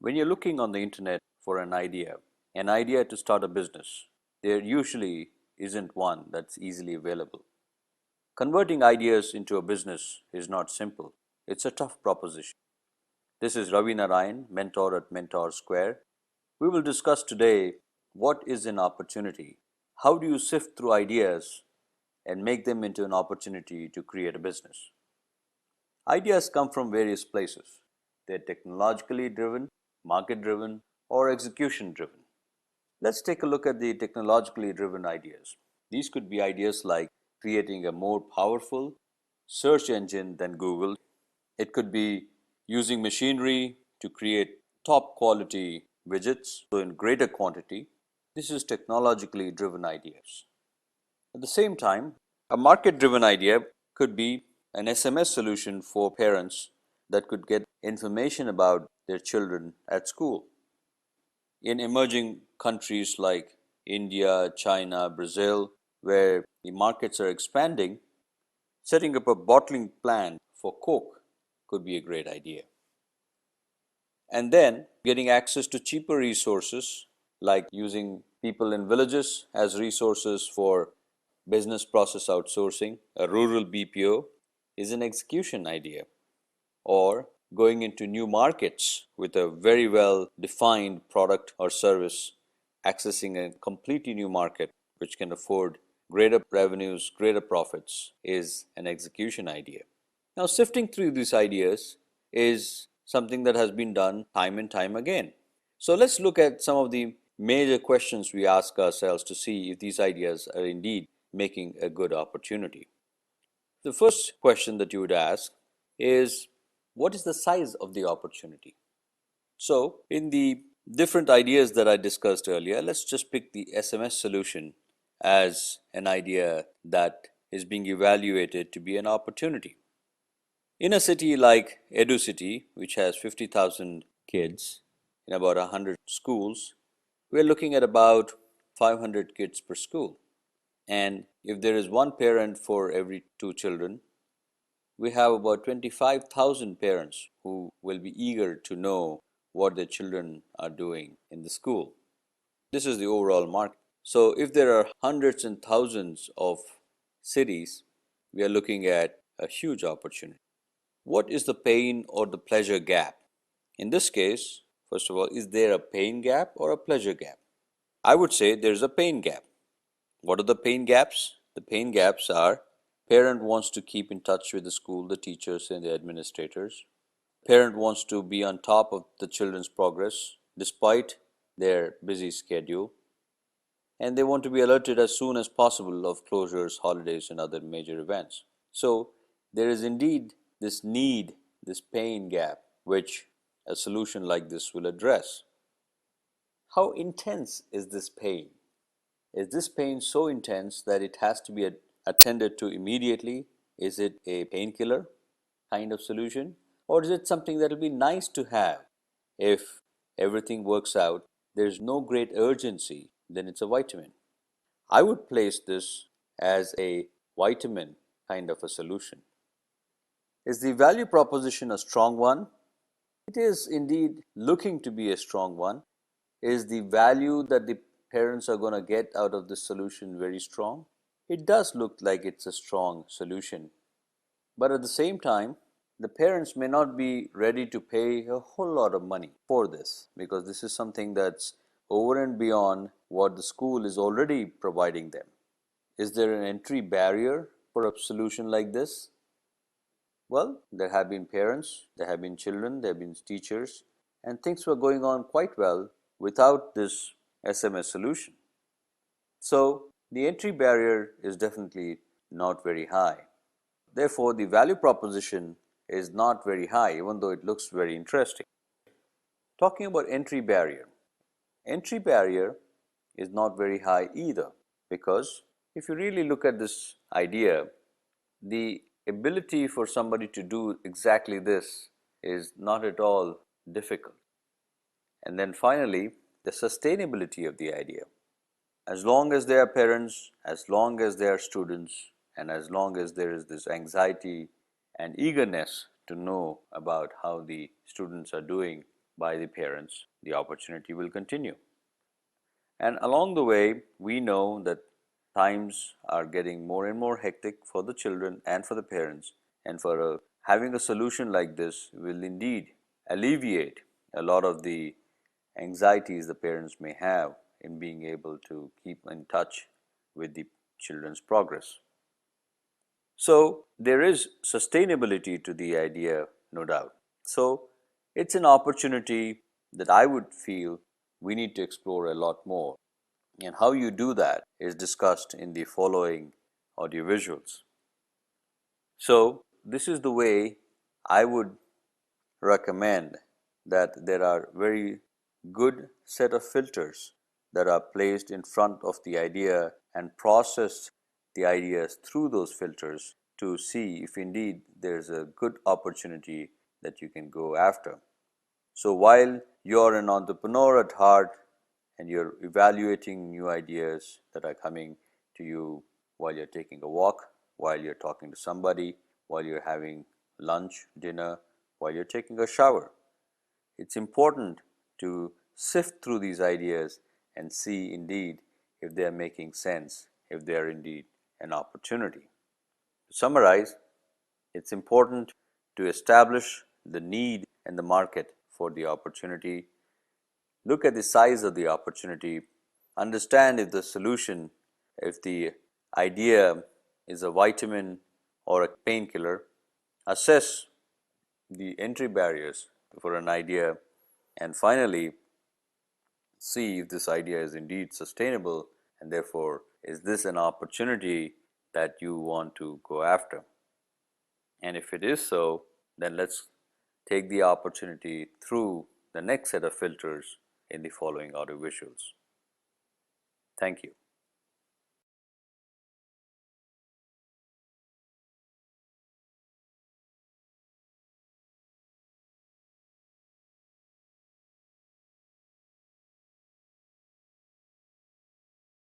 When you're looking on the internet for an idea to start a business, there usually isn't one that's easily available. Converting ideas into a business is not simple. It's a tough proposition. This is Ravi Narayan, mentor at MentorSquare. We will discuss today what is an opportunity, how do you sift through ideas and make them into an opportunity to create a business. Ideas come from various places. They're technologically driven, market driven, or execution driven. Let's take a look at the technologically driven ideas. These could be ideas like creating a more powerful search engine than Google. It could be using machinery to create top quality widgets, so in greater quantity. This is technologically driven ideas. At the same time, a market driven idea could be an SMS solution for parents that could get information about their children at school. In emerging countries like India, China, Brazil, where the markets are expanding, setting up a bottling plant for Coke could be a great idea. And then getting access to cheaper resources, like using people in villages as resources for business process outsourcing, a rural BPO, is an execution idea. Or going into new markets with a very well defined product or service, accessing a completely new market which can afford greater revenues, greater profits, is an execution idea. Now, sifting through these ideas is something that has been done time and time again. So, let's look at some of the major questions we ask ourselves to see if these ideas are indeed making a good opportunity. The first question that you would ask is, what is the size of the opportunity? So, in the different ideas that I discussed earlier, let's just pick the SMS solution as an idea that is being evaluated to be an opportunity. In a city like Edu City, which has 50,000 kids in about 100 schools, we're looking at about 500 kids per school. And if there is one parent for every two children, we have about 25,000 parents who will be eager to know what their children are doing in the school. This is the overall market. So if there are hundreds and thousands of cities, we are looking at a huge opportunity. What is the pain or the pleasure gap? In this case, first of all, is there a pain gap or a pleasure gap? I would say there's a pain gap. What are the pain gaps? The pain gaps are: parent wants to keep in touch with the school, the teachers and the administrators. Parent wants to be on top of the children's progress despite their busy schedule. And they want to be alerted as soon as possible of closures, holidays and other major events. So there is indeed this need, this pain gap, which a solution like this will address. How intense is this pain? Is this pain so intense that it has to be attended to immediately? Is it a painkiller kind of solution? Or is it something that will be nice to have? If everything works out, there's no great urgency, then it's a vitamin. I would place this as a vitamin kind of a solution. Is the value proposition a strong one? It is indeed looking to be a strong one. Is the value that the parents are going to get out of this solution very strong? It does look like it's a strong solution. But at the same time, the parents may not be ready to pay a whole lot of money for this, because this is something that's over and beyond what the school is already providing them. Is there an entry barrier for a solution like this? Well, there have been parents, there have been children, there have been teachers, and things were going on quite well without this SMS solution. So the entry barrier is definitely not very high. Therefore, the value proposition is not very high, even though it looks very interesting. Talking about entry barrier is not very high either, because if you really look at this idea, the ability for somebody to do exactly this is not at all difficult. And then finally, the sustainability of the idea. As long as they are parents, as long as they are students, and as long as there is this anxiety and eagerness to know about how the students are doing, by the parents, the opportunity will continue. And along the way, we know that times are getting more and more hectic for the children and for the parents. And having a solution like this will indeed alleviate a lot of the anxieties the parents may have in being able to keep in touch with the children's progress. So there is sustainability to the idea, no doubt. So it's an opportunity that I would feel we need to explore a lot more. And how you do that is discussed in the following audiovisuals. So this is the way I would recommend that there are very good set of filters that are placed in front of the idea and process the ideas through those filters to see if indeed there's a good opportunity that you can go after. So while you're an entrepreneur at heart and you're evaluating new ideas that are coming to you while you're taking a walk, while you're talking to somebody, while you're having lunch, dinner, while you're taking a shower, it's important to sift through these ideas and see indeed if they are making sense, if they are indeed an opportunity. To summarize, it's important to establish the need and the market for the opportunity. Look at the size of the opportunity, understand if the solution, if the idea is a vitamin or a painkiller, assess the entry barriers for an idea, and finally, see if this idea is indeed sustainable and therefore is this an opportunity that you want to go after. And if it is so, then let's take the opportunity through the next set of filters in the following audiovisuals. Thank you.